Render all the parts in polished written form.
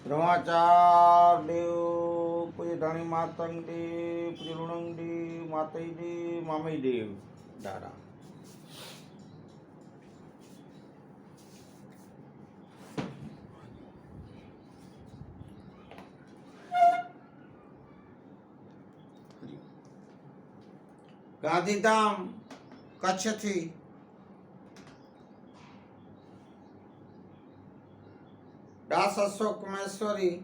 બ્રહ્માચાર દેવ પૂજ્ય ધણી માતંગ દેવ પૂજ્ય લુણંગ દેવ માતઈ દેવ મામઈ દેવ દાદા ગાંધીધામ કચ્છથી દાસ અશોક મહેશ્વરી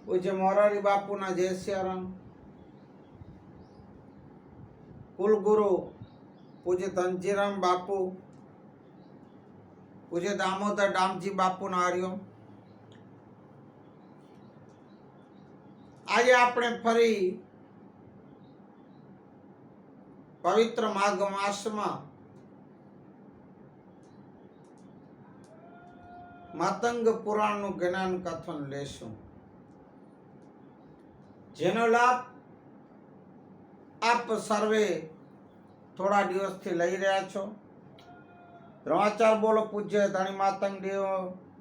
પૂજ્ય મોરારી બાપુના જય સિયારામ, કુલગુરુ પૂજ્ય ધનજીરામ બાપુ, પૂજ્ય દામોદર દામજી બાપુના હરિઓમ. આજે આપણે ફરી પવિત્ર માઘ માસમાં માતંગ પુરાણનું જ્ઞાન કથન લેશું, જેનો લાભ આપ સર્વે થોડા દિવસથી લઈ રહ્યા છો. દ્રોણાચાર બોલો પૂજ્ય ધણી માતંગ દેવ,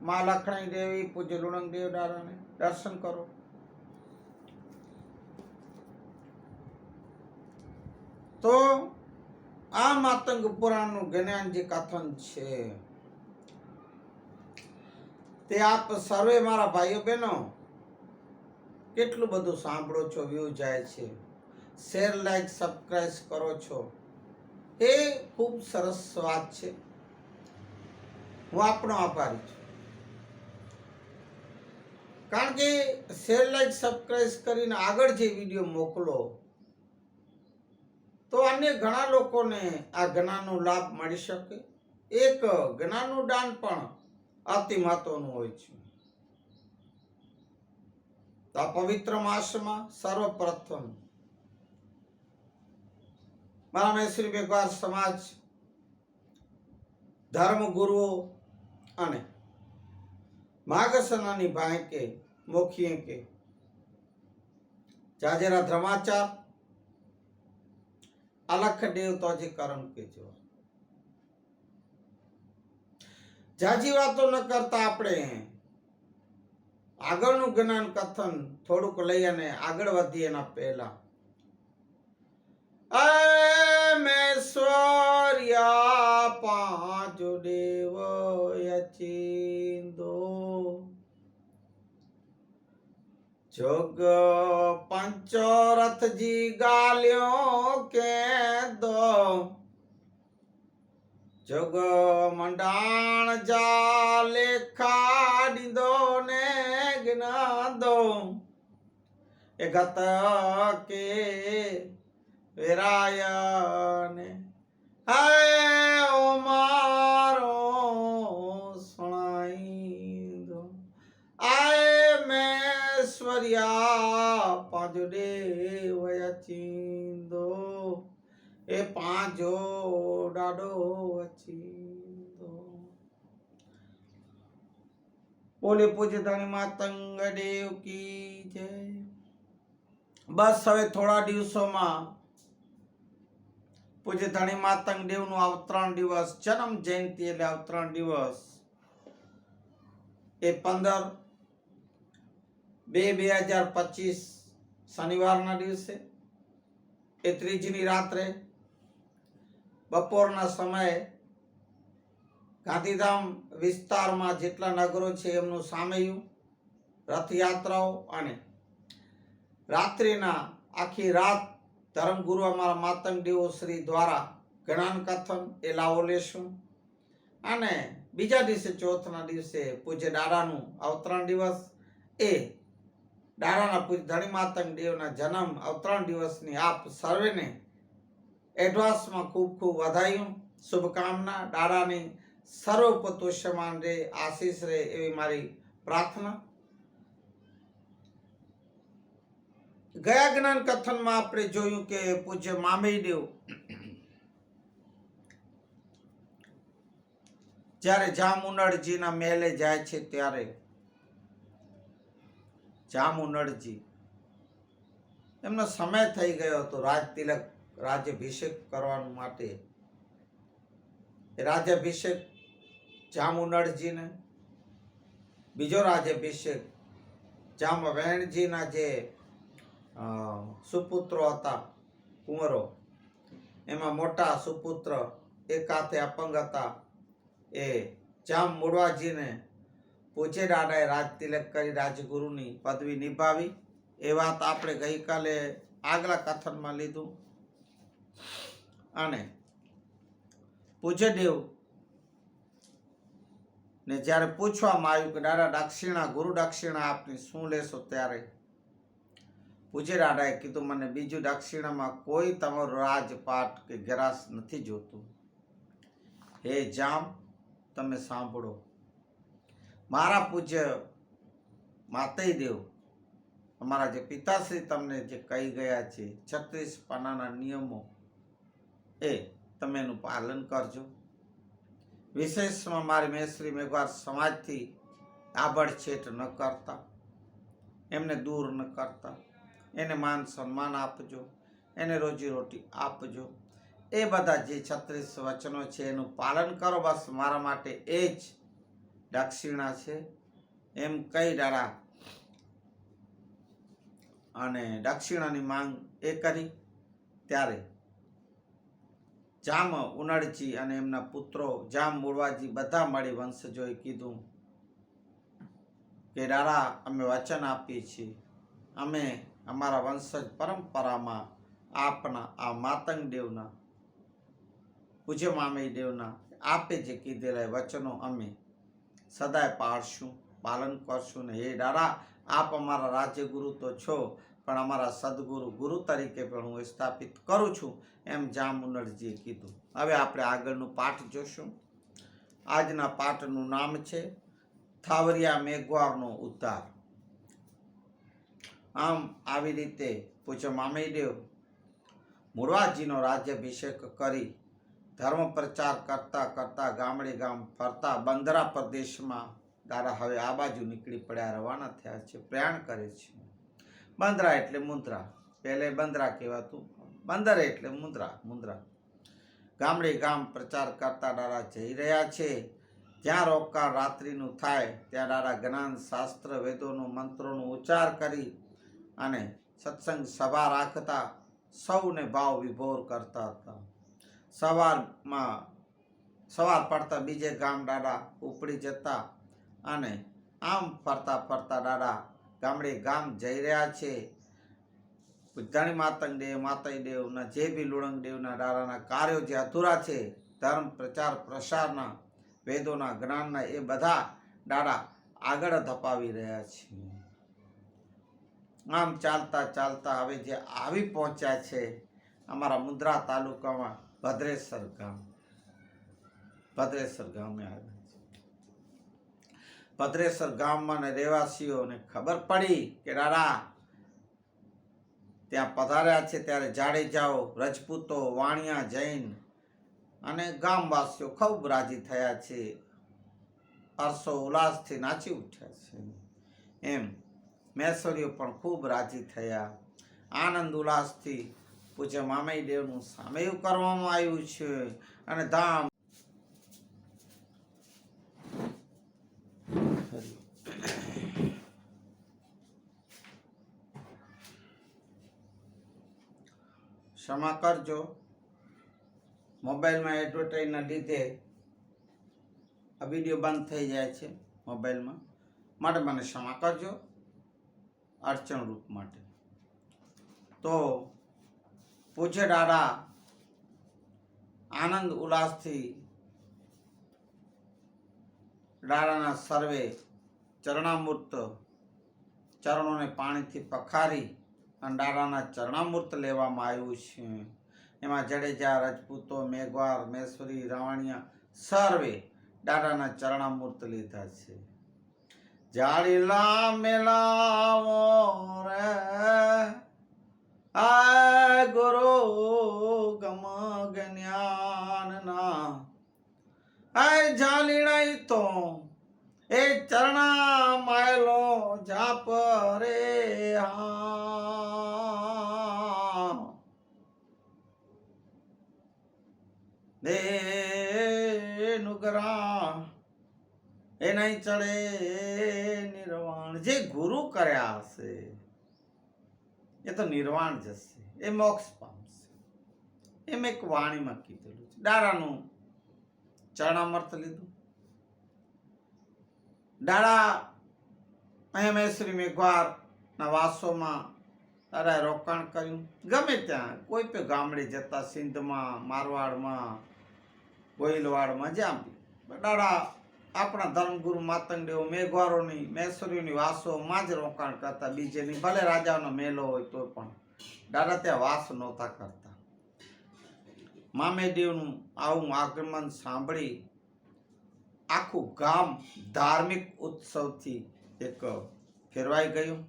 મા લખણી દેવી, પૂજ્ય લુણંગ દેવ દાદાને દર્શન કરો. તો આ માતંગ પુરાણનું જ્ઞાન જે કથન છે તે આપ સર્વે મારા ભાઈઓ બહેનો કેટલું બધું સાંભળો છો, વ્યૂ જાય છે, શેર લાઈક સબસ્ક્રાઇબ કરો છો, એ ખૂબ સરસ વાત છે. હું આપનો આભારી છું, કારણ કે શેર લાઈક સબસ્ક્રાઇબ કરીને આગળ જે વિડીયો મોકલો તો અન્ય ઘણા લોકોને આ જ્ઞાનનો લાભ મળી શકે. એક જ્ઞાનનું દાન પણ અતિ મહત્વનું હોય છે. તો આ પવિત્ર માસમાં સર્વપ્રથમ મારા મહેશ્વરી બેગવાર સમાજ ધર્મગુરુઓ અને માગસનાની ભાઈ કે મોખીએ કે જાજેરા ધર્માચાર અલખ દેવ તોજી કરમ કે જો જાજી વાતો ન કરતા આપણે આગળનું જ્ઞાન કથન થોડુંક લઈ અને આગળ વધીએ એના પહેલા મેશ્વર્યા પાંચ દેવ યચિંદો જોગ પંચોરથજી ગાલ્યો કે દો જોગ મંડાણ જા લેખા દીધો ને જ્ઞાદો એ ગત કે વેરાયને હે ઓ મારો સુણાઈ દો આય મેશ્વર્યા પાંજો દેવ યચિંદો એ પાંજો ડાડો વચિંદો. બોલે પૂજ્ય ધણી માતંગ દેવ કી જય. બસ હવે થોડા દિવસોમાં પૂજ્ય ધણી માતંગ દેવનું અવતરણ દિવસ, જન્મ જયંતિ એટલે અવતરણ દિવસ એ 15/2/2025 શનિવારના દિવસે એ ત્રીજની રાત્રે બપોરના સમયે ગાંધીધામ વિસ્તારમાં જેટલા નગરો છે એમનું સામૈયું, રથયાત્રાઓ અને રાત્રિના આખી રાત ધર્મગુરુ અમારા માતંગ દેવો શ્રી દ્વારા જ્ઞાન કથન એ લાવો લેશું. અને બીજા દિવસે ચોથના દિવસે પૂજ્ય દાદાનું અવતરણ દિવસ, એ દાદાના પૂજ્ય ધણી માતંગ દેવના જન્મ અવતરણ દિવસની આપ સર્વેને એડવાન્સમાં ખૂબ ખૂબ વધાયું, શુભકામના. દાદાની સર્વોપતોષ્યમાન રે, આશીષ રે એવી મારી પ્રાર્થના. ગયા જ્ઞાન કથનમાં આપણે જોયું કે પૂજ્ય મામઈ દેવ જ્યારે જામુનરજીના મહેલે જાય છે ત્યારે જામુનરજી એમનો સમય થઈ ગયો હતો રાજ તિલક રાજ્યાભિષેક કરવા માટે. રાજ્યાભિષેક જામુનરજીને બીજો રાજ્યાભિષેક જામવેણજીના જે સુપુત્રો હતા કુંવરો, એમાં મોટા સુપુત્ર એક હાથે અપંગ હતા, એ જામ મુડવાજીને પૂજ્ય દાદાએ રાજ તિલક કરી રાજગુરુની પદવી નિભાવી. એ વાત આપણે ગઈકાલે આગલા કથનમાં લીધું. અને પૂજ્યદેવ ને જ્યારે પૂછવામાં આવ્યું કે દાદા દક્ષિણા, ગુરુ દક્ષિણા આપની શું લેશો, ત્યારે પૂજ્ય દાદાએ કીધું મને બીજું દક્ષિણામાં કોઈ તમારું રાજપાટ કે ગરાસ નથી જોતું. હે જામ, તમે સાંભળો, મારા પૂજ્ય માતય દેવ, અમારા જે પિતાશ્રી તમને જે કહી ગયા છે 36 પાનાના નિયમો, એ તમે એનું પાલન કરજો. વિશેષમાં મારી મેશ્રી મેઘવાર સમાજથી આભડછેટ ન કરતા, એમને દૂર ન કરતા, એને માન સન્માન આપજો, એને રોજીરોટી આપજો. એ બધા જે 36 વચનો છે એનું પાલન કરો, બસ મારા માટે એ જ દક્ષિણા છે, એમ કહી દાડા અને દક્ષિણાની માંગ એ કરી. ત્યારે જામ ઉનડજી અને એમના પુત્રો જામ મુડવાજી બધા મળી વંશજોએ કીધું કે દાદા અમે વચન આપીએ છીએ, અમે અમારા વંશજ પરંપરામાં આપના આ માતંગ દેવના, પૂજ્ય મામય દેવના આપે જે કીધેલા વચનો અમે સદાય પાળશું, પાલન કરશું. ને હે દાદા, આપ અમારા રાજ્યગુરુ તો છો, પણ અમારા સદગુરુ ગુરુ તરીકે પણ હું સ્થાપિત કરું છું, એમ જામુનરજીએ કીધું. હવે આપણે આગળનું પાઠ જોશું. આજના પાઠનું નામ છે થાવરિયા મેઘવારનો ઉદ્ધાર. આમ આવી રીતે પૂજ્ય મામયદેવ મુડવાજીનો રાજ્યાભિષેક કરી ધર્મ પ્રચાર કરતા કરતા ગામડે ગામ ફરતા બંદરા પ્રદેશમાં દાદા હવે આ બાજુ નીકળી પડ્યા, રવાના થયા છે, પ્રયાણ કરે છે. બંદરા એટલે મુન્દ્રા, પહેલે બંદરા કહેવાતું, બંદર એટલે મુન્દ્રા. ગામડે ગામ પ્રચાર કરતા દાદા જઈ રહ્યા છે. જ્યાં રોકાણ રાત્રિનું થાય ત્યાં દાદા જ્ઞાન શાસ્ત્ર વેદોનો મંત્રોનો ઉચ્ચાર કરી અને સત્સંગ સભા રાખતા, સૌને ભાવ વિભોર કરતા હતા. સવાર પડતા બીજે ગામ દાદા ઉપડી જતા અને આમ ફરતા ફરતા દાદા ગામડે ગામ જઈ રહ્યા છે. ધણી માતંગ દેવ, માતય દેવના જે બી લુણંગ દેવના દાદાના કાર્યો જે અધૂરા છે, ધર્મ પ્રચાર પ્રસારના, વેદોના જ્ઞાનના, એ બધા દાદા આગળ ધપાવી રહ્યા છે. આમ ચાલતા ચાલતા હવે જે આવી પહોંચ્યા છે અમારા મુન્દ્રા તાલુકામાં ભદ્રેશ્વર ગામ. ભદ્રેશ્વર ગામે આવ્યા છે. ભદ્રેશ્વર ગામમાં રહેવાસીઓને ખબર પડી કે દાદા ત્યાં પધાર્યા છે, ત્યારે જાડેજાઓ, રજપૂતો, વાણિયા, જૈન અને ગામવાસીઓ ખૂબ રાજી થયા છે, હર્ષો ઉલ્લાસથી નાચી ઉઠ્યા છે. એમ મેસરીઓ પણ ખૂબ રાજી થયા. આનંદ ઉલ્લાસથી પૂજ્ય મામય દેવનું સામૈયું કરવામાં આવ્યું છે અને ધામ ક્ષમા કરજો, મોબાઈલમાં એડવર્ટાઈઝના લીધે આ વિડીયો બંધ થઈ જાય છે મોબાઈલમાં, માટે મને ક્ષમા કરજો અડચણરૂપ માટે. તો પૂજ્ય દાદા આનંદ ઉલ્લાસથી દાદાના સર્વે ચરણામૃત ચરણોને પાણીથી પખારી અને દાદાના ચરણામૃત લેવામાં આવ્યું છે. એમાં જડેજા, રજપૂતો, મેઘવાર, મેશ્વરી, રાવણિયા સર્વે દાદાના ચરણામૃત લીધા છે. જાળીલા મેલાવો રે આ ગુરુ ગમ જ્ઞાનના, આ જાલીણાઈ તો એ ચરણા માયલો જાપ રે દે નુગરા એ નહીં ચડે નિર્વાણ. જે ગુરુ કર્યા હશે એ તો નિર્વાણ જશે, એ મોક્ષ પામશે. એમ એક વાણીમાં કીધેલું છે. દાડાનું ચરણામર્થ લીધું. દાડા અહીંયા મહેશ્રી મેઘવારના વાસોમાં અરે રોકાણ કર્યું. ગમે ત્યાં કોઈ પણ ગામડે જતા, સિંધમાં, મારવાડમાં, ગોહિલવાડમાં, જ્યાં દાડા આપણા ધર્મગુરુ માતંગદેવ મેઘવારોની મહેશ્વરીની વાસોમાં જ રોકાણ કરતા. બીજેની ભલે રાજાનો મેલો હોય તો પણ દાદા ત્યાં વાસ નહોતા કરતા. મામેદેવનું આવું આગમન સાંભળી આખું ગામ ધાર્મિક ઉત્સવથી એક ફેરવાઈ ગયું.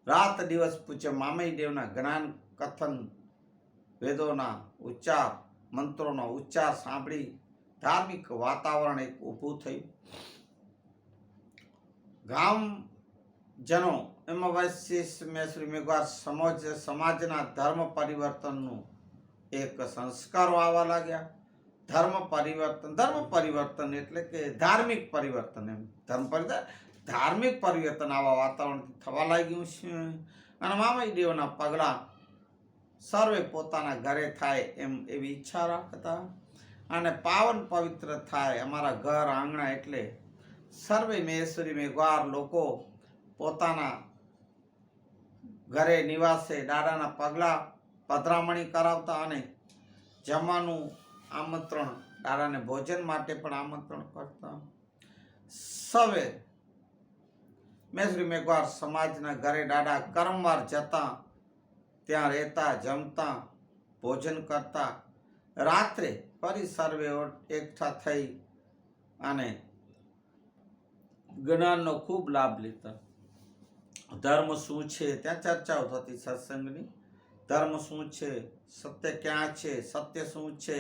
રાત દિવસ પૂજ્ય મામૈદેવના જ્ઞાન કથન, વેદોના ઉચ્ચાર, મંત્રોનો ઉચ્ચાર સાંભળી ધાર્મિક વાતાવરણ એક ઊભું થયું. ગામજનો એમાં વૈશિષ્ટ મહેશ્રી મેઘવાર સમાજના ધર્મ પરિવર્તનનું એક સંસ્કારો આવવા લાગ્યા. ધર્મ પરિવર્તન એટલે કે ધાર્મિક પરિવર્તન. એમ ધાર્મિક પરિવર્તન આવા વાતાવરણ થવા લાગ્યું છે. અને મામૈદેવના પગલા સર્વે પોતાના ઘરે થાય એમ એવી ઈચ્છા રાખતા અને પાવન પવિત્ર થાય અમારા ઘર આંગણા. એટલે સર્વે મહેશ્વરી મેઘવાર લોકો પોતાના ઘરે નિવાસે દાદાના પગલા પધરામણી કરાવતા અને જમવાનું આમંત્રણ, દાદાને ભોજન માટે પણ આમંત્રણ કરતા. સવે મહેશ્વરી મેઘવાર સમાજના ઘરે દાદા કરમવાર જતા, ત્યાં રહેતા, જમતા, ભોજન કરતા. રાત્રે ફરી સર્વે એકઠા થઈ અને જ્ઞાનનો ખૂબ લાભ લેતા. ધર્મ શું છે ત્યાં ચર્ચાઓ થતી સત્સંગની. ધર્મ શું છે, સત્ય ક્યાં છે, સત્ય શું છે,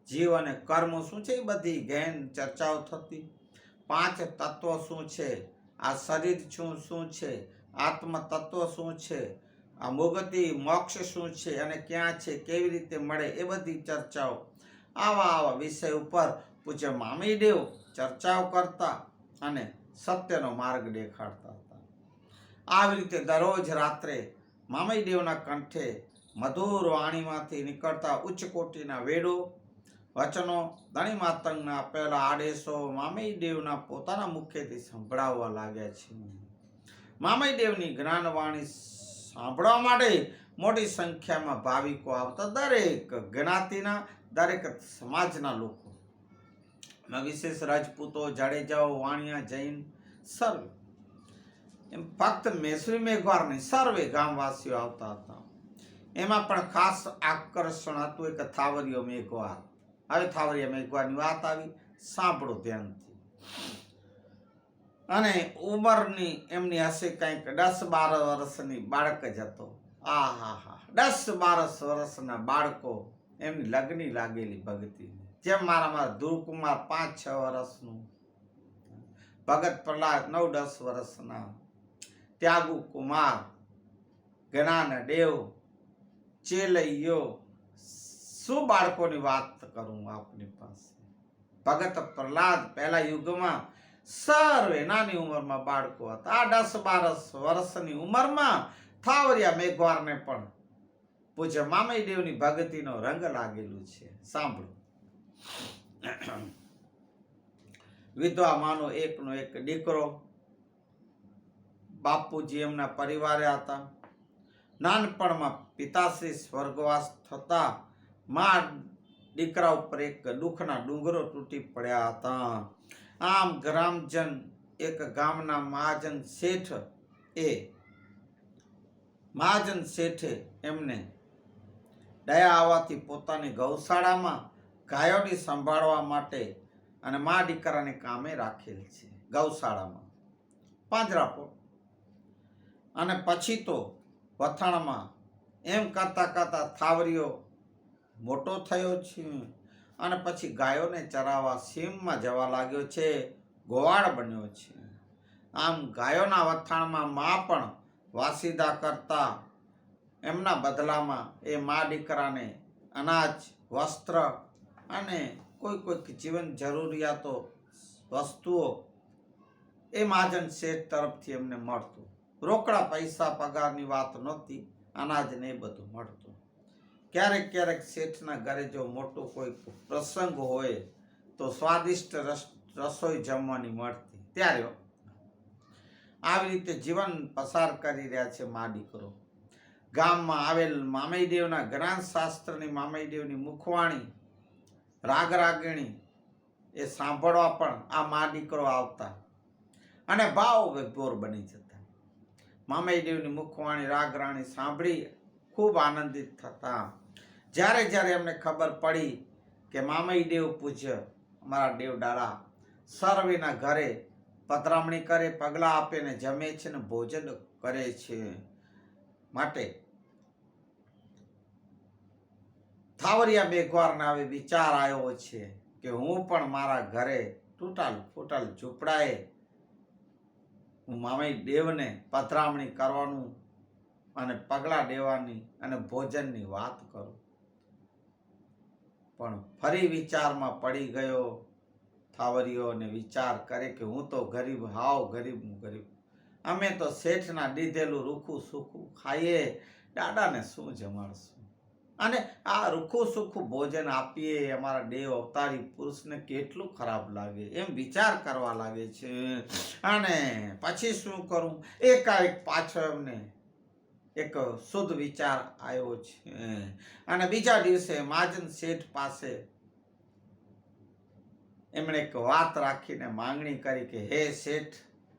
જીવ અને કર્મ શું છે, એ બધી ગહેન ચર્ચાઓ થતી. 5 તત્વો શું છે, આ શરીર શું છે, આત્મ તત્વ શું છે, આ મુક્તિ મોક્ષ શું છે અને ક્યાં છે, કેવી રીતે મળે, એ બધી ચર્ચાઓ. આવા વિષય ઉપર પૂજ્ય મામૈદેવ ચર્ચાઓ કરતા અને સત્યનો માર્ગ દેખાડતા હતા. આવી રીતે દરરોજ રાત્રે મામૈદેવના કંઠે મધુર વાણીમાંથી નીકળતા ઉચ્ચ કોટીના વેદો, વચનો, ધણી માતંગના આપેલા આદેશો મામૈદેવના પોતાના મુખેથી સંભળાવવા લાગ્યા છે. મામૈદેવની જ્ઞાનવાણી સાંભળવા માટે મોટી સંખ્યામાં ભાવિકો આવતા. દરેક જ્ઞાતિના, દરેક સમાજના લોકો, વિશેષ રાજપૂતો, જાડેજાઓ, વાણિયા, જૈન, સર્વે. એમ ફક્ત મહેશ્વરી મેઘવાર નહીં, સર્વે ગામવાસીઓ આવતા હતા. એમાં પણ ખાસ આકર્ષણ હતું એક થાવરિયો મેઘવાર. હવે થાવરિયા મેઘવારની વાત આવી, સાંભળો ધ્યાનથી. અને ઉંમરની એમની હશે કંઈક 10-12 વર્ષની બાળક જ હતો. આહા, 10-12 વર્ષના બાળકો એમની લગ્ની લાગેલી ભક્તિ. જેમ મારા ધ્રુવકુમાર 5-6 વર્ષનું, ભગત પ્રહલાદ 9-10 વર્ષના, ત્યાગુ કુમાર, જ્ઞાન દેવ, ચેલૈયો, શું બાળકોની વાત કરું આપની પાસે. ભગત પ્રહલાદ પહેલા યુગમાં સર્વે નાની ઉંમરમાં બાળકો હતા. આ 10-12 વર્ષની ઉંમરમાં થાવરિયા મેઘવારને પણ પૂજ્ય મામૈદેવની ભક્તિનો રંગ લાગેલું છે. સાંભળો. વિધવા માનો એકનો એક દીકરો. બાપુજી એમના પરિવારે હતા. નાનપણમાં પિતાશ્રી સ્વર્ગવાસ થતા મા દીકરા ઉપર એક દુઃખના ડુંગરો તૂટી પડ્યા હતા. આમ ગ્રામજન એક ગામના મહાજન શેઠે એમને દયા આવવાથી પોતાની ગૌશાળામાં ગાયોની સંભાળવા માટે અને મા દીકરાને કામે રાખેલ છે. ગૌશાળામાં પાંજરાપોળ. અને પછી તો વથાણમાં એમ કરતા થાવરિયો મોટો થયો છે અને પછી ગાયોને ચરાવવા સીમમાં જવા લાગ્યો છે, ગોવાળ બન્યો છે. આમ ગાયોના વથાણમાં મા પણ વાસીદા કરતા. એમના બદલામાં એ મા દીકરાને અનાજ, વસ્ત્ર અને કોઈક જીવન જરૂરિયાતો વસ્તુઓ એ મહાજન શેઠ તરફથી એમને મળતું. રોકડા પૈસા પગારની વાત નહોતી, અનાજ ને એ બધું મળતું. ક્યારેક ક્યારેક શેઠના ઘરે જો મોટો કોઈ પ્રસંગ હોય તો સ્વાદિષ્ટ રસોઈ જમવાની મળતી. ત્યારે આવી રીતે જીવન પસાર કરી રહ્યા છે મા દીકરો. ગામમાં આવેલ મામઈદેવના જ્ઞાન શાસ્ત્રની મામઈદેવની મુખવાણી રાગ રાગિણી એ સાંભળવા પણ આ મા દીકરો આવતા અને ભાવ વિભોર બની જતા. મામઈદેવની મુખવાણી રાગ રાણી સાંભળી ખૂબ આનંદિત થતા. જ્યારે જ્યારે એમને ખબર પડી કે મામઈદેવ પૂજ્ય અમારા દેવડાળા સર્વેના ઘરે પધરામણી કરે, પગલાં આપે ને જમે છે ને ભોજન કરે છે, માટે થાવરિયા મેઘવારને હવે વિચાર આવ્યો છે કે હું પણ મારા ઘરે તૂટલ ફૂટલ ઝૂંપડાએ હું મામઈ દેવને પધરામણી કરવાનું અને પગલાં દેવાની અને ભોજનની વાત કરું. પણ ફરી વિચારમાં પડી ગયો થાવરિયો ને વિચાર કરે કે હું તો ગરીબ, હાવ ગરીબ. અમે તો શેઠના દીધેલું રૂખું સૂખું ખાઈએ, દાદાને શું જમાડશું? અને આ રૂખું સૂખું ભોજન આપીએ અમારા દેવ અવતારી પુરુષને કેટલું ખરાબ લાગે, એમ વિચાર કરવા લાગે છે. અને પછી શું કરું? એકાએક પાછો એમને એક શુદ્ધ વિચાર આવ્યો છે. અને બીજા દિવસે મહાજન શેઠ પાસે એમણે એક વાત રાખીને માંગણી કરી કે હે શેઠ,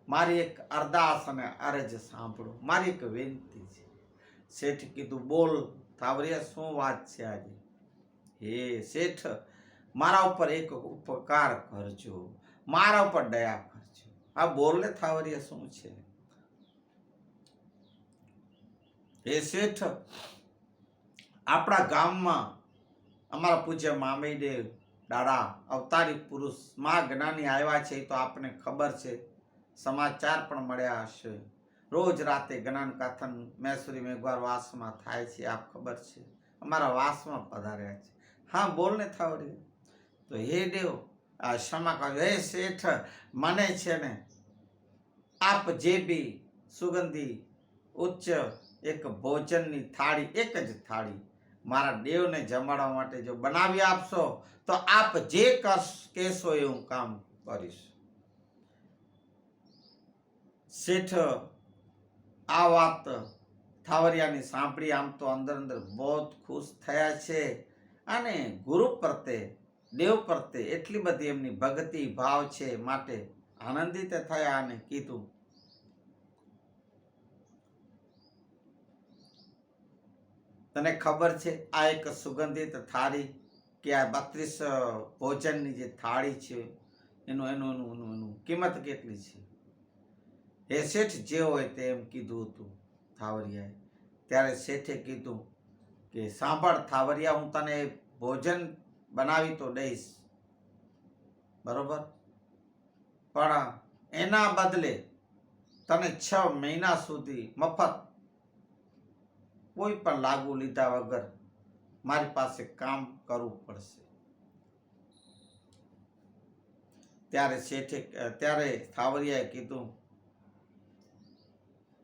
મારી એક અરદાસ અને અરજ સાંભળો, મારી એક વિનંતી છે. શેઠ કીધું, બોલ થાવરિયા, શું વાત છે આજે? હે શેઠ, મારા ઉપર એક ઉપકાર કરજો, મારા ઉપર દયા કરજો. આ બોલ ને થાવરિયા, શું છે? હે શેઠ, આપણા ગામમાં અમારા પૂજ્ય મામઈદેવ દાદા અવતારી પુરુષ મા જ્ઞાની આવ્યા છે, તો આપને ખબર છે, સમાચાર પણ મળ્યા હશે. રોજ રાતે જ્ઞાન કથન મૈસુરી મેઘવાર વાસમાં થાય છે, આપ ખબર છે, અમારા વાસમાં પધાર્યા છે. હા બોલ ને થાવરિયા. તો હે દેવ ક્ષમા કરજો. હે શેઠ, મને છે ને આપ જે બી સુગંધી ઉચ્ચ એક ભોજનની થાળી, એક જ થાળી મારા દેવને જમાડવા માટે જો બનાવી આપશો તો આપ જે કહેશો એ હું કામ કરીશ. શેઠ આ વાત થાવરિયાની સાંભળી આમ તો અંદર અંદર બહુ ખુશ થયા છે અને ગુરુ પ્રત્યે, દેવ પ્રત્યે એટલી બધી એમની ભક્તિ ભાવ છે, માટે આનંદિત થયા અને કીધું, તને ખબર છે આ એક સુગંધિત થાળી કે આ 32 ભોજનની જે થાળી છે એનું કિંમત કેટલી છે? હે શેઠ, જે હોય તે એમ કીધું હતું થાવરિયાએ. ત્યારે શેઠે કીધું કે સાંભળ થાવરિયા, હું તને ભોજન બનાવી તો દઈશ, બરોબર, પણ એના બદલે તને 6 મહિના સુધી મફત કોઈ પણ લાગુ લીધા વગર મારી પાસે કામ કરવું પડશે. ત્યારે થાવરિયાએ કીધું,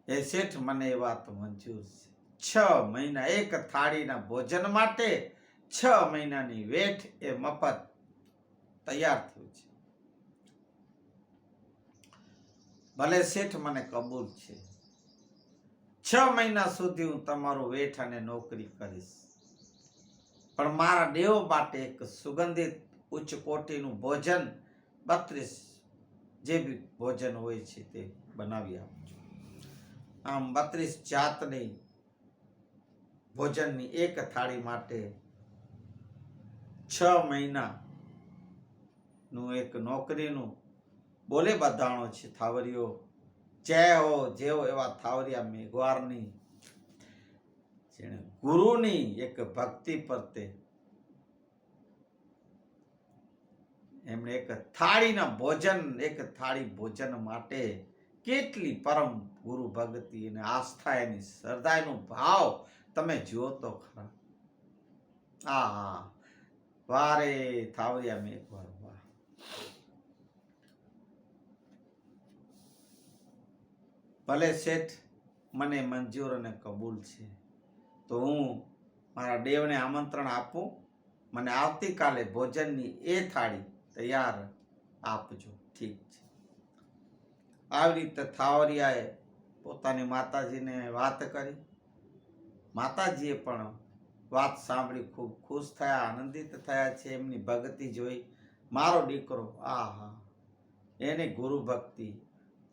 હે શેઠ, મને એ વાત મંજૂર છે. 6 મહિના એક થાળીના ભોજન માટે 6 મહિનાની વેઠ એ મફત તૈયાર થયું છે. ભલે શેઠ, મને કબૂલ છે. 6 મહિના સુધી હું તમારું વેઠ અને નોકરી કરીશ, પણ મારા દેવ માટે એક સુગંધિત ઉચ્ચ કોટીનું ભોજન 32 જે બી ભોજન હોય છે તે બનાવી આપજો. આમ 32 જાતની ભોજનની એક થાળી માટે 6 મહિનાનું એક નોકરીનું બોલે બંધાણો છે થાવરિયો. જય હો જેવો એવા થાવરિયા મેઘવારની જેણે ગુરુની એક ભક્તિ પ્રત્યે એમણે એક થાળી ભોજન માટે કેટલી પરમ ગુરુ ભક્તિ અને આસ્થા, એની શ્રદ્ધાનો ભાવ તમે જુઓ તો ખરા. વારે થાવરિયા મેઘવાર વાહ. ભલે શેઠ મને મંજૂર અને કબૂલ છે, તો હું મારા દેવને આમંત્રણ આપું, મને આવતીકાલે ભોજનની એ થાળી તૈયાર આપજો. ઠીક છે. આવી રીતે થાવરિયાએ પોતાની માતાજીને વાત કરી. માતાજીએ પણ વાત સાંભળી ખૂબ ખુશ થયા, આનંદિત થયા છે. એમની ભક્તિ જોઈ મારો દીકરો, આહા, એની ગુરુ ભક્તિ,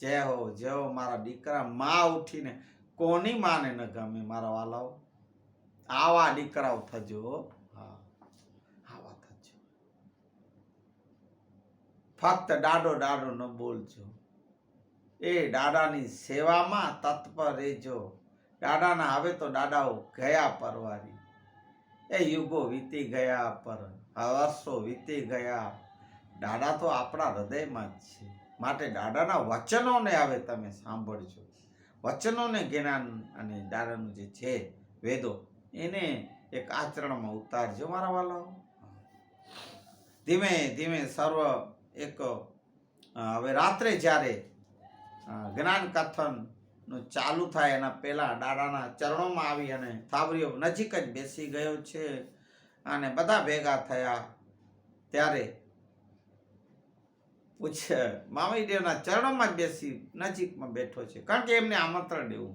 જય હો જય હો. મારા દીકરા માં ઉઠીને કોની માને ન ગમે મારા વાલાઓ? આવા દીકરાઓ થજો. હા, આવા થજો. ફક્ત દાડો દાડો ન બોલજો, એ દાદાની સેવામાં તત્પર રહેજો. દાદાના હવે તો દાદાઓ ગયા પરવારી, એ યુગો વીતી ગયા, પર વર્ષો વીતી ગયા. દાદા તો આપણા હૃદયમાં જ છે. માટે દાદાના વચનોને હવે તમે સાંભળજો. વચનોને જ્ઞાન અને દાદાનું જે છે વેદો, એને એક આચરણમાં ઉતારજો મારા વાલાઓ. ધીમે ધીમે સર્વ એક હવે રાત્રે જ્યારે જ્ઞાન કથન નું ચાલુ થાય એના પહેલા દાદાના ચરણોમાં આવી અને થાવરીઓ નજીક જ બેસી ગયો છે અને બધા ભેગા થયા. ત્યારે પૂછે મામઈદેવના ચરણોમાં જ બેસી નજીકમાં બેઠો છે, કારણ કે એમને આમંત્રણ દેવું.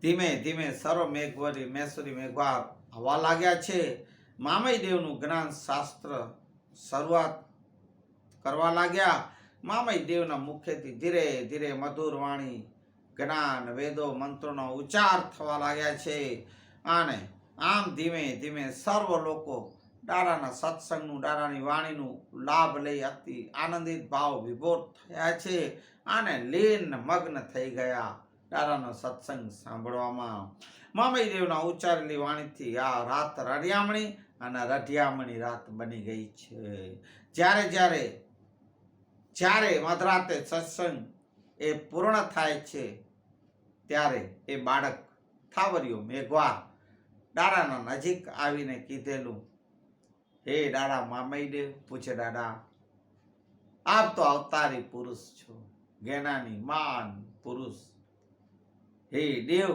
ધીમે ધીમે સર્વ મેઘવરી મેસુરી મેઘવાર હવા લાગ્યા છે. મામઈદેવનું જ્ઞાન શાસ્ત્ર શરૂઆત કરવા લાગ્યા. મામઈદેવના મુખેથી ધીરે ધીરે મધુર વાણી, જ્ઞાન, વેદો, મંત્રોનો ઉચ્ચાર થવા લાગ્યા છે. અને આમ ધીમે ધીમે સર્વ લોકો દાદાના સત્સંગનું, દાદાની વાણીનું લાભ લઈ અતિ આનંદિત ભાવ વિભોર થયા છે અને લીન મગ્ન થઈ ગયા દાદાનો સત્સંગ સાંભળવામાં. મામઈદેવના ઉચ્ચારેલી વાણીથી આ રાત રડિયામણી અને રઢિયામણી રાત બની ગઈ છે. જ્યારે જ્યારે જ્યારે મધરાતે સત્સંગ એ પૂર્ણ થાય છે, ત્યારે એ બાળક થાવરિયો મેઘવાર દાદાના નજીક આવીને કીધેલું, હે દાદા મામઈદેવ. પૂછે, દાદા આપ તો અવતારી પુરુષ છો, જ્ઞાની માન પુરુષ. હે દેવ,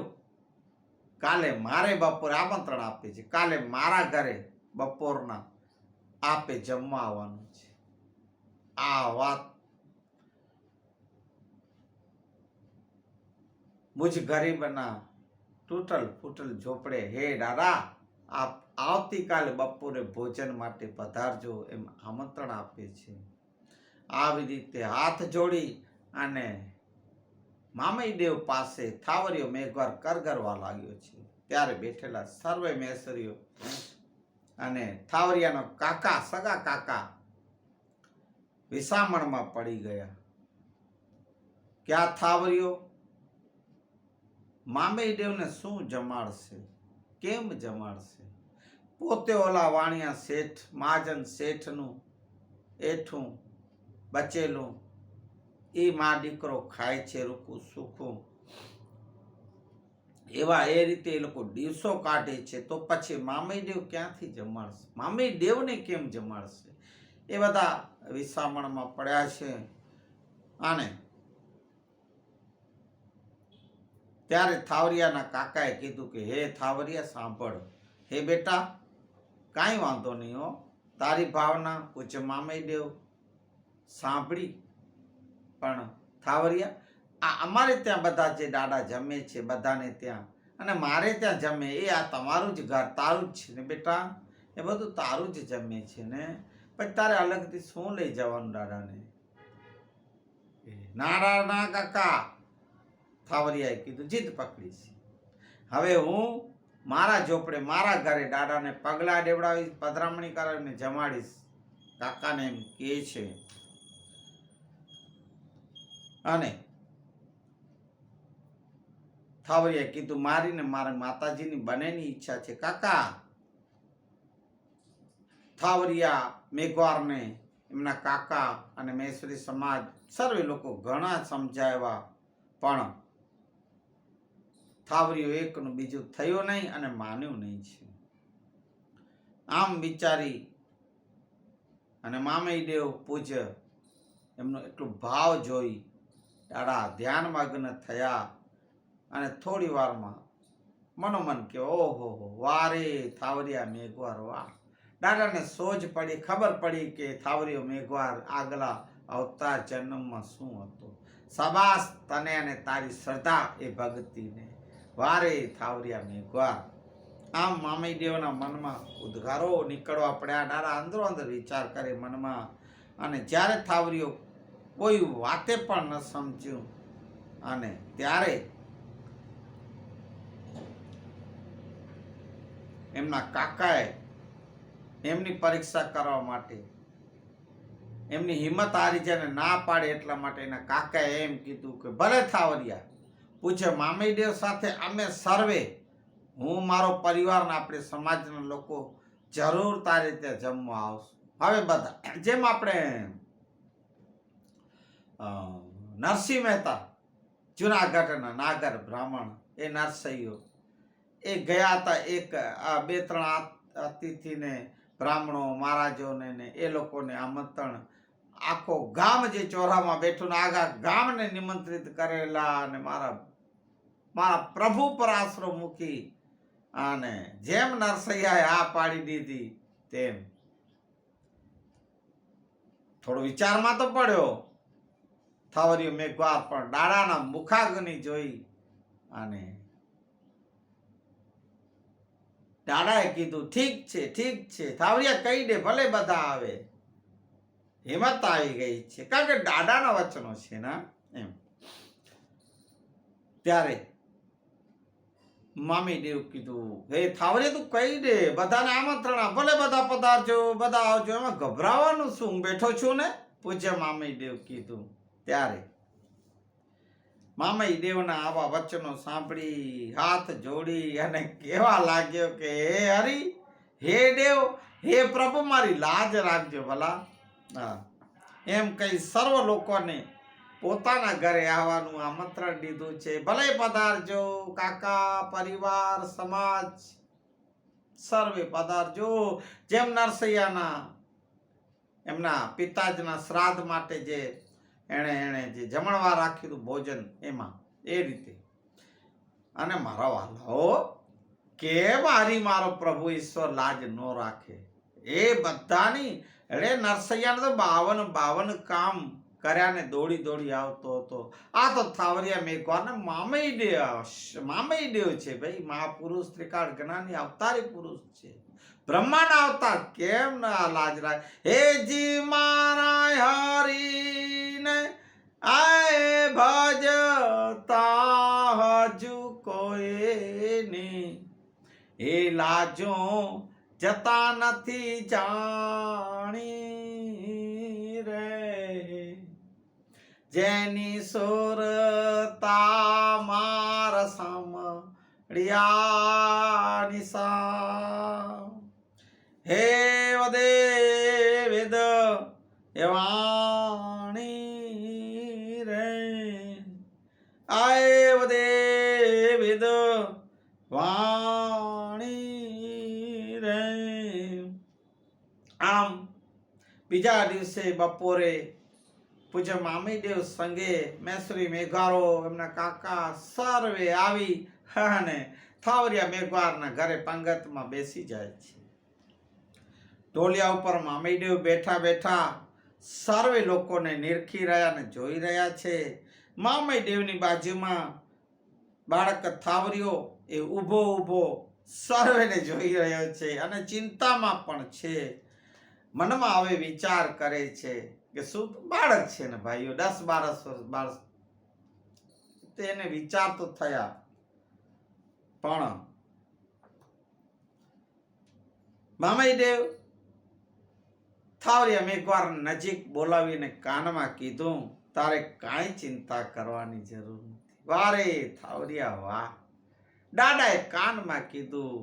કાલે મારે બપોરે આમંત્રણ આપે છે, કાલે મારા ઘરે બપોરના આપે જમવા આવવાનું છે. આ વાત મુझ ગરીબના તૂટલ ફૂટલ ઝોપડે, હે દાદા આપ આવતીકાલે બપોરે ભોજન માટે પધારજો એમ આમંત્રણ આપે છે. આવી રીતે હાથ જોડી અને મામઈદેવ પાસે થાવરિયો મેઘવાર કરગરવા લાગ્યો છે. ત્યારે બેઠેલા સર્વે મેસરીઓ અને થાવરિયાનો કાકા, સગા કાકા વિસામણમાં પડી ગયા. ક્યાં થાવરિયો મામઈદેવને શું જમાડશે, કેમ જમાડશે? પોતે ઓલા વાણિયા શેઠ, મહાજન શેઠનું એઠું બચેલું એ મા દીકરો ખાય છે રૂખું સૂખું. એવા એ રીતે એ લોકો દિવસો કાઢે છે, તો પછી મામઈદેવ ક્યાંથી જમાડશે? મામઈદેવને કેમ જમાડશે? એ બધા વિસામણમાં પડ્યા છે. અને ત્યારે થાવરિયાના કાકાએ કીધું કે હે થાવરિયા સાંભળ, હે બેટા કાંઈ વાંધો નહીં હો, તારી ભાવના પૂછે મામઈદેવ સાંભળી. પણ થાવરિયા, આ અમારે ત્યાં બધા જે દાદા જમે છે બધાને ત્યાં, અને મારે ત્યાં જમે, એ આ તમારું જ ઘર, તારું જ છે ને બેટા, એ બધું તારું જ જમે છે ને, પછી તારે અલગથી શું લઈ જવાનું દાદાને? ના ના કાકા, થાવરિયાએ કીધું, જીદ પકડી છે. હવે હું મારા ઝોપડે મારા ઘરે દાદાને પગલા દેવડાવીશ, પધરામણી કરાવીને જમાડીશ. કાકાને એમ કહે છે. અને થાવરિયાએ કીધું, મારીને મારા માતાજીની બંનેની ઈચ્છા છે. કાકા થાવરિયા મેઘવારને એમના કાકા અને મહેશ્વરી સમાજ સર્વે લોકો ઘણા સમજાવ્યા, પણ થાવરિયો એકનું બીજું થયો નહીં અને માન્યું નહીં છે. આમ વિચારી અને મામઈદેવ પૂજ્ય એમનો એટલો ભાવ જોઈ દાડા ધ્યાનમગ્ન થયા અને થોડી વારમાં મનોમન કે ઓહો વારે થાવરિયા મેઘવાર વાહ. દાદાને સોજ પડી, ખબર પડી કે થાવરિયો મેઘવાર આગલા અવતાર જન્મમાં શું હતો. શાબાશ તને અને તારી શ્રદ્ધા એ ભક્તિને, વારે થાવરિયા મેઘવાર. આમ મામઈદેવના મનમાં ઉદ્ગારો નીકળવા પડ્યા. દાદા અંદરો અંદર વિચાર કરે મનમાં, અને જ્યારે થાવરિયો કોઈ વાતે પણ ન સમજ્યું, અને ત્યારે એમના કાકાએ એમની પરીક્ષા કરવા માટે, એમની હિંમત હારી જાય ને ના પાડે એટલા માટે એના કાકાએ એમ કીધું કે ભલે થાવરિયા પૂછે મામઈદેવ સાથે અમે સર્વે, હું મારો પરિવાર ને આપણે સમાજના લોકો જરૂર તારી રીતે જમવા આવશું. હવે બધા જેમ આપણે નરસિંહ મહેતા જુનાગઢના નાગર બ્રાહ્મણ એ નરસૈયો એ ગયા હતા, એક બે ત્રણ અતિથિને બ્રાહ્મણો મહારાજોને ને એ લોકોને આમંત્રણ, આખો ગામ જે ચોરામાં બેઠું ને આખા ગામને નિમંત્રિત કરેલા, અને મારા પ્રભુ પર આશરો મૂકી અને જેમ નરસૈયાએ આ પાડી દીધી તેમ થોડો વિચારમાં તો પડ્યો થાવરિયો મેઘવાર, પણ દાડાના મુખાગ્નિ જોઈ અને દાદાએ કીધું ઠીક છે થાવરિયા કહી દે, ભલે બધા આવે. હિંમત આવી ગઈ છે, કારણ કે દાદાના વચનો છે ને એમ. ત્યારે મામીદેવ કીધું હે થાવરિયા તું કહી દે, બધાને આમંત્રણ, ભલે બધા પધારજો, બધા આવજો, એમાં ગભરાવાનું શું, હું બેઠો છું ને, પૂજ્ય મામીદેવ કીધું. ત્યારે મામઈદેવના આવા વચનો સાંભળી હાથ જોડી અને કહેવા લાગ્યો કે હે હરિ, હે દેવ, હે પ્રભુ, મારી લાજ રાખજો ભલા. એમ કહી સર્વ લોકોને પોતાના ઘરે આવવાનું આમંત્રણ દીધું છે. ભલે પધારજો કાકા, પરિવાર, સમાજ, સર્વે પધારજો. જેમ નરસૈયાના એમના પિતાજીના શ્રાદ્ધ માટે જે એણે જે જમણવાર રાખ્યું હતું ભોજન, એમાં એ રીતે. અને મારા વાલાઓ, કેમ હારી મારો પ્રભુ ઈશ્વર લાજ ન રાખે? એ બધાની એટલે નરસૈયાને તો 52 કામ કર્યા ને દોડી આવતો હતો. આ તો થાવરિયા મેઘવાર ને મામઈદેવ છે ભાઈ, મહાપુરુષ, ત્રિકાળ જ્ઞાની અવતારી પુરુષ છે, બ્રહ્માના અવતાર. કેમ ના લાજ રાખ? હે જી મારા હરીને આય ભજતા હજુ કોઈની, એ લાજો જતા નથી જાણી રે, જેની સુરતા માર સાંભળ્યા નિશા. હે વદે વેદ વાણી રે, આય વદે વેદ વાણી રે. આમ બીજા દિવસે બપોરે પૂજ્ય મામીદેવ સંગે મેસરી મેઘારો, એમના કાકા સર્વે આવી અને થાવરિયા મેઘવારના ઘરે પંગતમાં બેસી જાય છે. ઢોલિયા ઉપર મામીદેવ બેઠા સર્વે લોકોને નિરખી રહ્યા અને જોઈ રહ્યા છે. મામીદેવની બાજુમાં બાળક થાવરિયો એ ઊભો સર્વેને જોઈ રહ્યો છે અને ચિંતામાં પણ છે. મનમાં હવે વિચાર કરે છે કે શું બાળક છે ને ભાઈઓ, 10-12 વર્ષ બાળક, તેને વિચાર તો થયા, પણ મામઈદેવ થાવરિયા મેઘવાર નજીક બોલાવીને કાનમાં કીધું, તારે કાંઈ ચિંતા કરવાની જરૂર નથી. વારે થાવરિયા વાહ. દાદાએ કાનમાં કીધું,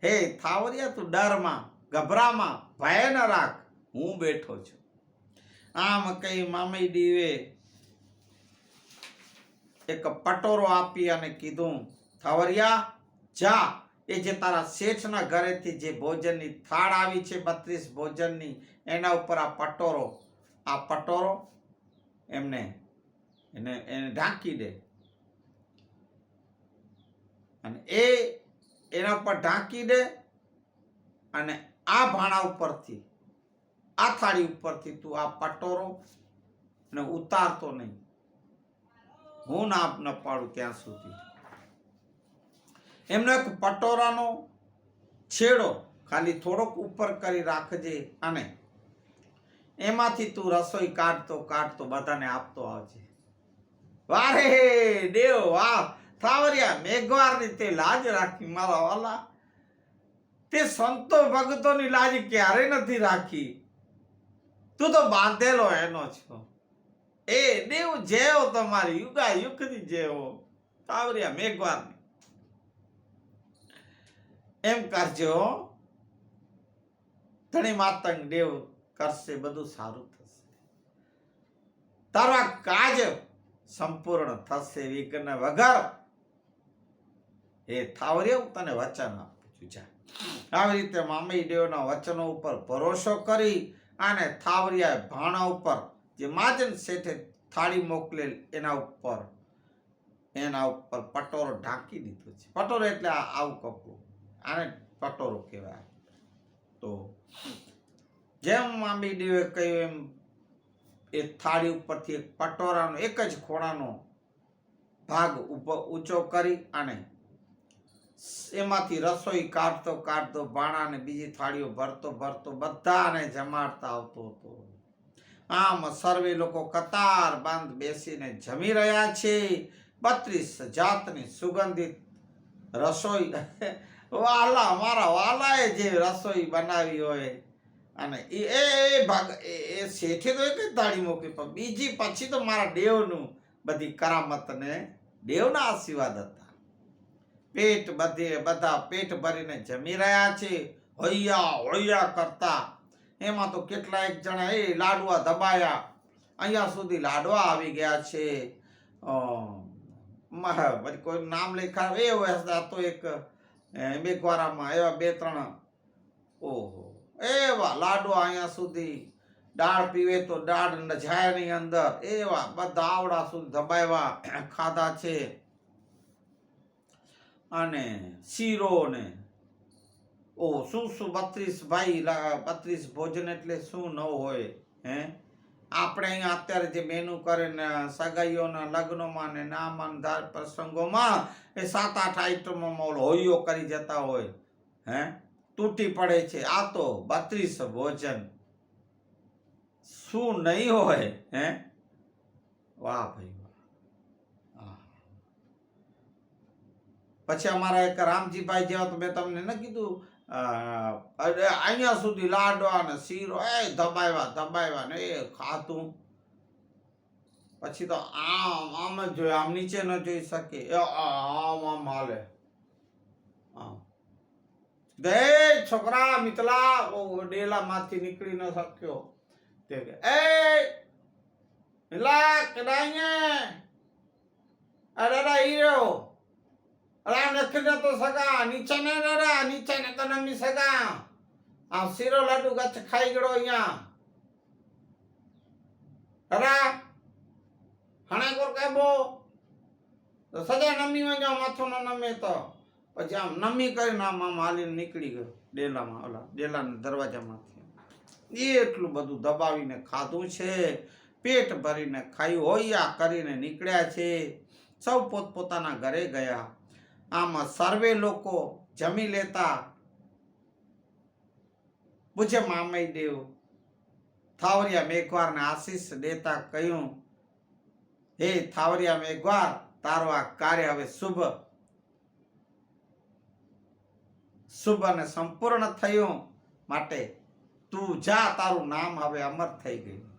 હે થાવરિયા તું ડરમાં, ગભરામાં, ભય ન રાખ, હું બેઠો છું. આમ કઈ મામઈદેવે એક પટોરો આપી અને કીધું, થાવરિયા જા, એ જે તારા શેઠના ઘરેથી જે ભોજનની થાળ આવી છે 32 ભોજનની, એના ઉપર આ પટોરો એમને એને ઢાંકી દે અને એના ઉપર ઢાંકી દે અને આ ભાણા ઉપરથી આ થાળી ઉપરથી તું આ પટોરો ને ઉતારતો નહીં, હું ના ન પાડું ત્યાં સુધી. એમનો એક પટોરાનો છેડો ખાલી થોડોક ઉપર કરી રાખજે અને એમાંથી તું રસોઈ કાઢતો કાઢતો બધાને આપતો આવજે. વારે દેવ વાહ થાવરિયા મેઘવારની તે લાજ રાખી મારા વાલા, તે સંતો ભક્તોની લાજ ક્યારે નથી રાખી, તું તો બાંધેલો એનો છો. એ દેવ જેવો તમારી યુગા યુગથી જેવો થાવરિયા મેઘવારની. એમ કરજો, ધણી માતંગ દેવ કરશે, બધું સારું થશે, તારો આ કાજ સંપૂર્ણ થશે વિઘ્ન વગર. એ થાવરિયા તને વચન આપું છું. જા આવી રીતે મામઈ દેવના વચનો ઉપર ભરોસો કરી અને થાવરિયા ભાણા ઉપર જે મહાજન શેઠે થાળી મોકલેલ એના ઉપર પટોરો ઢાંકી દીધો છે. પટોરો એટલે આવું કપડું, આને પટોરો કહેવાય. તો જેમ મામી દેવે કહ્યું એમ એ થાળી ઉપરથી એક પટોરાનો એક જ ખોણાનો ભાગ ઊંચો કરી અને એમાંથી રસોઈ કાઢતો કાઢતો ભાણાને બીજી થાળીઓ ભરતો ભરતો બધાને જમાડતા આવતો હતો. આમ સર્વે લોકો કતાર બંધ બેસીને જમી રહ્યા છે. 32 જાતની સુગંધિત રસોઈ વાલા મારા વાલાએ જે રસોઈ બનાવી હોય અને એ ભાગ એ શેઠે તો એક જ થાળી મોકલી, પણ બીજી પછી તો મારા દેવનું બધી કરામત ને દેવના આશીર્વાદ હતા. બધા પેટ ભરીને જમી રહ્યા છે, હોયા હોયા કરતા. એમાં તો કેટલાક જણા એ લાડવા દબાયા, અહીંયા સુધી લાડવા આવી ગયા છે. કોઈ નામ લેખા એ તો એક મેઘવારામાં એવા 2-3 ઓહો એવા લાડવા અહીંયા સુધી. દાળ પીવે તો દાળ જાય નહીં અંદર, એવા બધા આવડા સુધી દબાવ્યા ખાધા છે. અને શીરો ને શું 32 ભાઈ 32 ભોજન એટલે શું ન હોય. હે આપણે અહીંયા અત્યારે જે મેનુ કરે ને સગાઈઓના લગ્નોમાં ને નામાન ધાર પ્રસંગોમાં એ 7-8 આઈટમોમાં હોઈઓ કરી જતા હોય, હે તૂટી પડે છે. આ તો 32 ભોજન શું નહીં હોય. હે વાહ ભાઈ. પછી અમારા એક રામજીભાઈ જેવા તો મેં તમને ન કીધું અહીંયા સુધી લાડવા ને શીરો દબાવ્યા ને એ ખાતું. પછી તો આમ જ જોઈ, આમ નીચે ન જોઈ શકે, આમ હાલે. દે છોકરા મિતલા ડેલા માંથી નીકળી ન શક્યો તે એ મિલા કડાઈએ અરે હીરો અરે નખી તો સગા નીચે ને રા નીચે ને તો નમી સગા. આ શીરો લાડુ ગચ ખાઈ ગયો અહીંયા. અરા હણે કોર કેબો તો સજા નમી વજો માથો ન નમે તો પછી આમ નમી કરીને આમ હાલીને નીકળી ગયો ડેલામાં, ઓલા ડેલાના દરવાજામાંથી. એટલું બધું દબાવીને ખાધું છે, પેટ ભરીને ખાયું હોયા કરીને નીકળ્યા છે. સૌ પોતપોતાના ઘરે ગયા. આમાં સર્વે લોકો જમી લેતા પૂછે મામઈ દેવ થાવરિયા મેઘવારને આશીષ દેતા કહ્યું, હે થાવરિયા મેઘવાર, તારો આ કાર્ય હવે શુભ અને સંપૂર્ણ થયું, માટે તું જા, તારું નામ હવે અમર થઈ ગયું.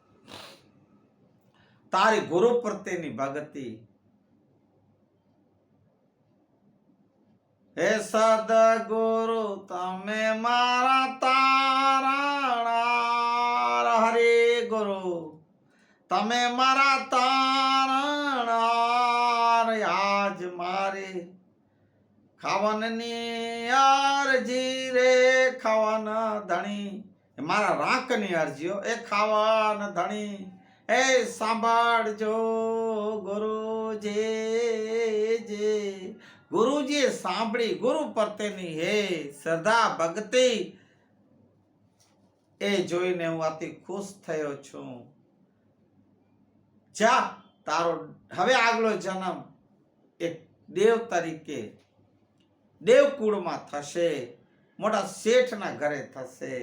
તારી ગુરુ પ્રત્યેની ભક્તિ, હે સદગુરુ તમે મારા તારણા, હરે ગુરુ તમે મારા તારણા. આજ મારે ખાવાનની અરજી રે, ખાવાના ધણી મારા રાંકની અરજીઓ એ ખાવાના ધણી એ સાંભળજો ગુરુજી, ગુરુજીએ સાંભળી ગુરુ પ્રત્યેની હે શ્રદ્ધા ભક્તિ એ જોઈને હું અતિ ખુશ થયો છું. જા તારો હવે આગલો જન્મ એક દેવ તરીકે દેવકુળમાં થશે, મોટા શેઠના ઘરે થશે.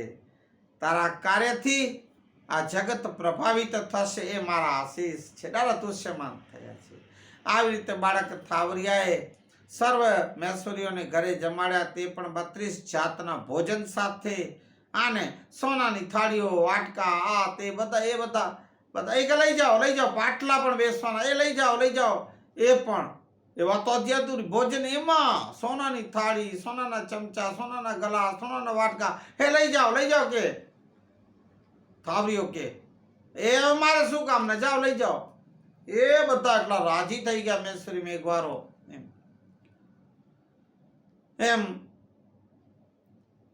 તારા કાર્યથી આ જગત પ્રભાવિત થશે એ મારા આશીષ છે. દાદા તુષ્યમાન થયા છે. આવી રીતે બાળક થાવરિયાએ સર્વ મૈસૂરીઓને ઘરે જમાડ્યા, તે પણ 32 જાતના ભોજન સાથે, આને સોનાની થાળીઓ, વાટકા, આ તે બધા એ લઈ જાઓ પાટલા પણ બેસવાના, એ લઈ જાઓ એ પણ એ વાતો અધ્યાતુરી ભોજન, એમાં સોનાની થાળી, સોનાના ચમચા, સોનાના ગ્લાસ, સોનાના વાટકા, હે લઈ જાઓ કે થાવરીઓ કે એ મારે શું કામ ને, જાઓ લઈ જાઓ. એ બધા એટલા રાજી થઈ ગયા મૈસૂરી મેઘવારો. એમ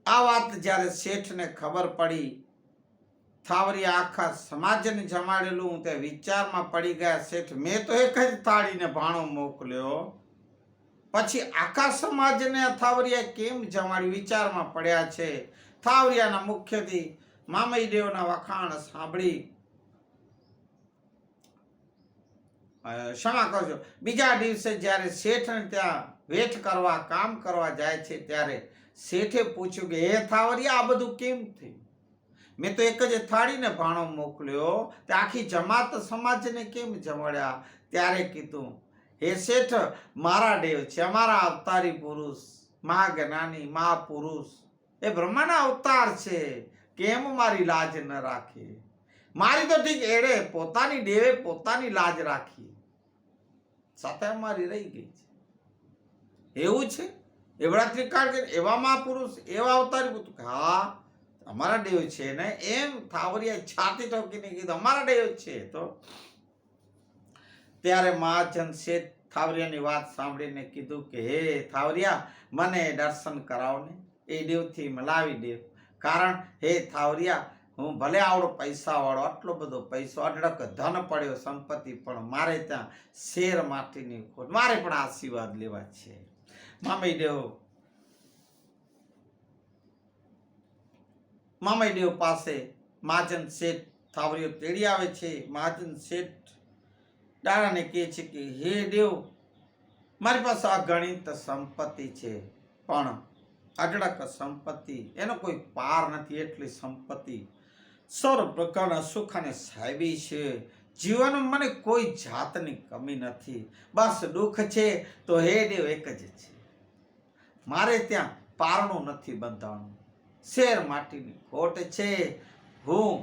આ વાત જ્યારે શેઠને ખબર પડી, થાવરિયા આખા સમાજને જમાડેલું તે વિચારમાં પડી ગયા. શેઠ મેં તો એક જ થાળીને ભાણો મોકલ્યો, પછી આખા સમાજને થાવરિયા કેમ જમાડ્યું વિચારમાં પડ્યા છે. થાવરિયાના મુખ્યથી મામઈદેવના વખાણ સાંભળી ક્ષમા કરજો. બીજા દિવસે જ્યારે શેઠને ત્યાં વેઠ કરવા, કામ કરવા જાય છે, ત્યારે શેઠે પૂછ્યું કે હે થાવરિયા, આ બધું કેમ થયું? મેં તો એક જ થાળીને ભાણો મોકલ્યો, તે આખી જમાત સમાજને કેમ જમાડ્યા? ત્યારે કીધું, હે શેઠ, મારા દેવ છે, અમારા અવતારી પુરુષ, મહાજ્ઞાની મહાપુરુષ, એ બ્રહ્માના અવતાર છે, કેમ મારી લાજ ન રાખે? મારી તો ઠીક એડે પોતાની દેવે પોતાની લાજ રાખી, સાથે મારી રહી ગઈ છે. એવું છે? એવડા ત્રિકાળ કે એવા મહાપુરુષ, એવા અવતારી પુરુષ? હા, અમારા દેવ છે ને. એમ થાવરિયા છાતી ઠોકીને કીધું, અમારા દેવ છે. તો ત્યારે મહાજન શેઠ થાવરિયાની વાત સાંભળીને કીધું કે હે થાવરિયા, મને દર્શન કરાવો ને, એ દેવથી મલાવી દેવ. કારણ હે થાવરિયા, હું ભલે આવડો પૈસા વાળો, આટલો બધો પૈસો, અઢળક ધન પડ્યો, સંપત્તિ, પણ મારે ત્યાં શેર માટીની ખોટ, મારે પણ આશીર્વાદ લેવા છે. મામઈદેવ પાસે મહાજન શેઠ થાવરિયો તેડી આવે છે. મહાજન શેઠ દાદાને કહે છે કે હે દેવ, મારી પાસે અગણિત સંપત્તિ છે, પણ અઢળક સંપત્તિ, એનો કોઈ પાર નથી. એટલી સંપત્તિ, સર્વ પ્રકારના સુખ અને સાહેબી છે. જીવનમાં મને કોઈ જાતની કમી નથી. બસ દુઃખ છે તો હે દેવ એક જ છે, મારે ત્યાં પારણું નથી બંધાણું, શેર માટીની ખોટ છે. હું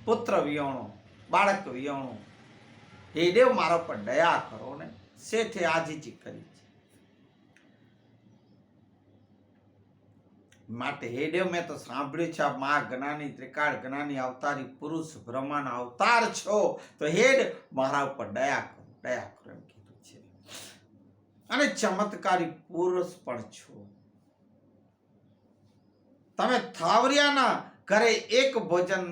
પુત્ર વિયોણો, બાળક વિયોણો, હે દેવ મારા પર દયા કરો ને. શેઠે આજીજી કરી છે. માટે હે દેવ, મેં તો સાંભળ્યું છે, આ જ્ઞાની, ત્રિકાળ જ્ઞાની, અવતારી પુરુષ, બ્રહ્માના અવતાર છો, તો હે દેવ મારા ઉપર દયા કરો એમ કીધું છે. અને ચમત્કારી પુરુષ પણ છો. તમે થાવરિયાના ઘરે એક ભોજન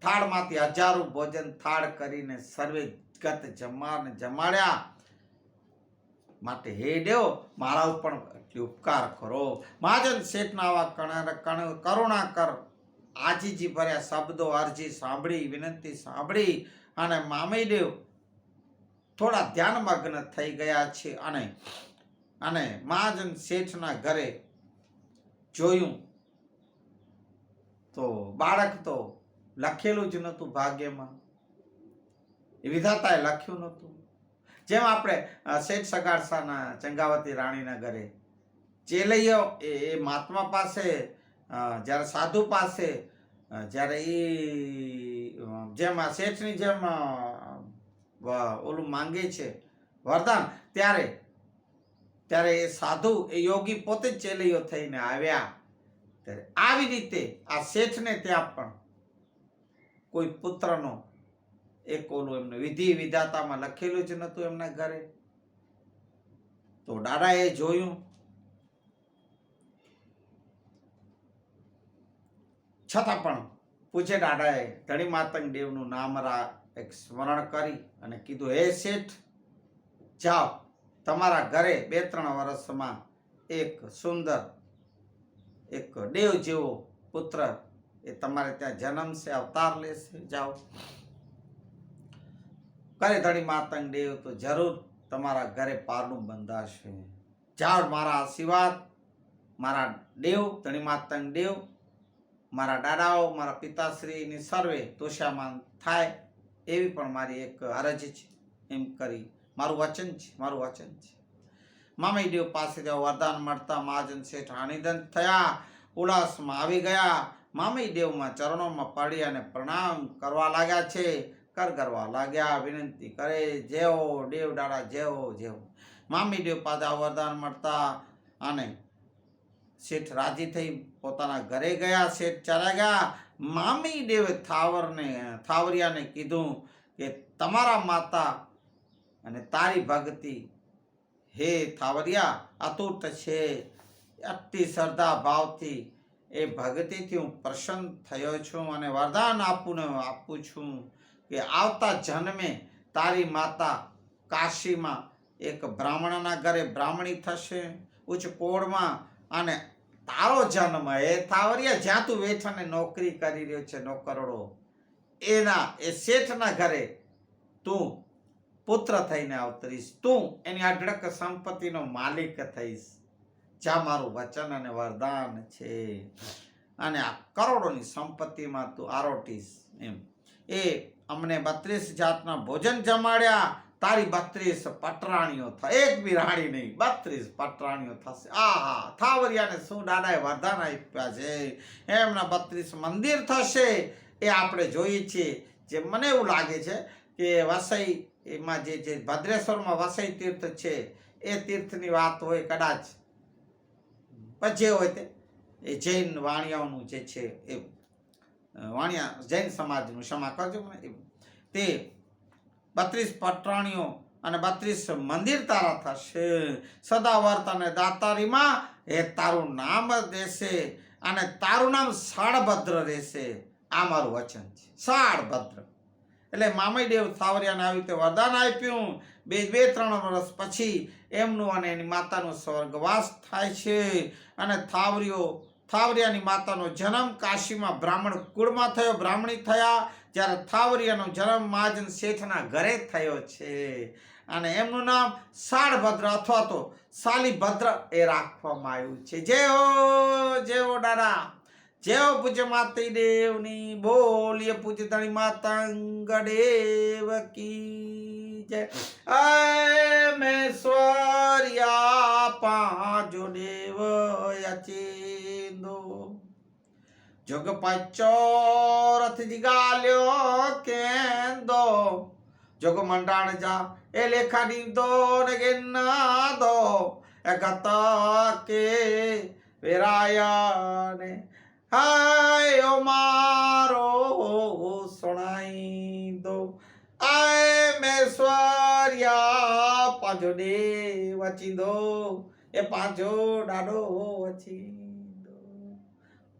થાળમાંથી હજારો ભોજન થાળ કરીને સર્વે ગત જમાડ્યા. માટે હે દેવ મારા ઉપર ઉપકાર કરો. મહાજન શેઠના આવા કરુણાકર આજીજી ભર્યા શબ્દો, અરજી સાંભળી, વિનંતી સાંભળી અને મામઈદેવ થોડા ધ્યાનમગ્ન થઈ ગયા છે. અને મહાજન શેઠના ઘરે જોયું તો બાળક તો લખેલું જ નહોતું ભાગ્યમાં, એ વિધાતાએ લખ્યું નહોતું. જેમ આપણે શેઠ સગાડસાના ચંગાવતી રાણીના ઘરે ચેલૈયો એ મહાત્મા પાસે, જ્યારે સાધુ પાસે, જ્યારે એ જેમ શેઠની જેમ ઓલું માંગે છે વરદાન, ત્યારે એ સાધુ, એ યોગી પોતે જ ચેલૈયો થઈને આવ્યા. ત્યારે આવી રીતે આ શેઠને ત્યાં પણ કોઈ પુત્રનો એક ઓલું એમને વિધિ વિધાતામાં લખેલું જ નતું એમના ઘરે. તો દાદાએ જોયું, છતાં પણ પૂછે દાદાએ ધણી માતંગ દેવનું નામ એક સ્મરણ કરી અને કીધું, હે શેઠ, જાઓ, તમારા ઘરે 2-3 વર્ષમાં એક સુંદર એક દેવ જેવો પુત્ર એ તમારે ત્યાં જન્મશે, અવતાર લેશે, જાઓ. કરે ધણી માતંગ દેવ તો જરૂર તમારા ઘરે પારણું બંધાશે. જાઓ, મારા આશીર્વાદ, મારા દેવ ધણી માતંગ દેવ, મારા દાદાઓ, મારા પિતાશ્રીની સર્વે તોષામાન થાય એવી પણ મારી એક અરજ છે. એમ કરી મારું વચન છે, મારું વચન છે. મામઈ દેવ પાસે વરદાન મળતા મહાજન શેઠ આનંદિત થયા, ઉલ્લાસમાં આવી ગયા. મામઈ દેવમાં ચરણોમાં પડી અને પ્રણામ કરવા લાગ્યા છે, કરવા લાગ્યા, વિનંતી કરે, જેવો દેવ દાડા, જેવો જેવો. મામી દેવ પાસે વરદાન મળતા અને શેઠ રાજી થઈ પોતાના ઘરે ગયા. શેઠ ચાલ્યા ગયા. મામી દેવે થાવરિયાને કીધું કે તમારા માતા અને તારી ભક્તિ હે થાવરિયા અતૂટ છે. અતિ શ્રદ્ધા ભાવથી એ ભક્તિથી હું પ્રસન્ન થયો છું અને વરદાન આપું છું કે આવતા જન્મે તારી માતા કાશીમાં એક બ્રાહ્મણના ઘરે બ્રાહ્મણી થશે, ઉચ્ચ કોળમાં, અને તારો જન્મ એ થાવરિયા જ્યાં તું વેઠાને નોકરી કરી રહ્યો છે, નોકરડો, એ શેઠના ઘરે તું પુત્ર થઈને અવતરીશ. તું એની અઢળક સંપત્તિનો માલિક થઈશ. જ્યાં મારું વચન અને વરદાન છે, અને આ કરોડોની સંપત્તિમાં તું આરોટીશ. એમ એ અમને 32 જાતના ભોજન જમાડ્યા. તારી 32 પટરાણીઓ થાય, એક બી રાણી નહીં, 32 પટરાણીઓ થશે. આહા, થાવરિયાને શું દાદાએ વરદાન આપ્યા છે. એમના 32 મંદિર થશે. એ આપણે જોઈએ છીએ. જે મને એવું લાગે છે કે વસઈમાં જે ભદ્રેશ્વરમાં વસઈ તીર્થ છે, એ તીર્થની વાત હોય કદાચ, પણ જે હોય તે એ જૈન વાણિયાઓનું જે છે એ વાણિયા જૈન સમાજનું, ક્ષમા કરજો મને, તે 32 પટરાણીઓ અને 32 મંદિર તારા થશે. સદાવર્ત અને દાતારીમાં એ તારું નામ દેશે અને તારું નામ શાળભદ્ર રહેશે. આ મારું વચન છે, શાળભદ્ર. એટલે મામઈ દેવ થાવરિયાને આવી રીતે વરદાન આપ્યું. 2-3 વર્ષ પછી એમનું અને એની માતાનું સ્વર્ગવાસ થાય છે. અને થાવરિયાની માતાનો જન્મ કાશીમાં બ્રાહ્મણ કુળમાં થયો, બ્રાહ્મણી થયા. જ્યારે થાવરિયાનો જન્મ મહાજન શેઠના ઘરે થયો છે, અને એમનું નામ શાળભદ્ર અથવા તો શાલીભદ્ર એ રાખવામાં આવ્યું છે. જેવો દાદા, જેવો પૂજ્ય માતઈ દેવની બોલીએ, પૂજ્ય ધણી માતંગ દેવ કી જય. મેશ્વર્યા પાંજો દેવ અચિંદો જોગ પચોરથ જીગાલ્યો કેંદો જોગ મંડાણ જા એ લેખા દીધો ને ગેનાદો એ ગત કે વેરાયને હાય ઓ મારો સુણાઈ દો. આય મેશ્વર્યા પાંજો દેવ અચિંદો એ પાંજો દાડો અચિંદો.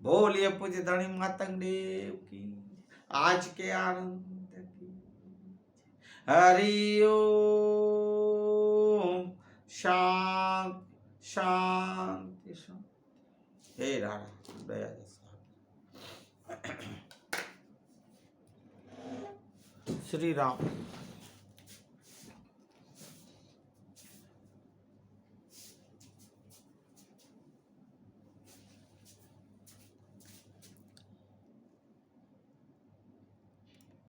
बोलिए पूज्य धनी मातंग देव की आज के आनंद की. हरि ओम. शांति शांति शांति. हे राणा दया श्री राम.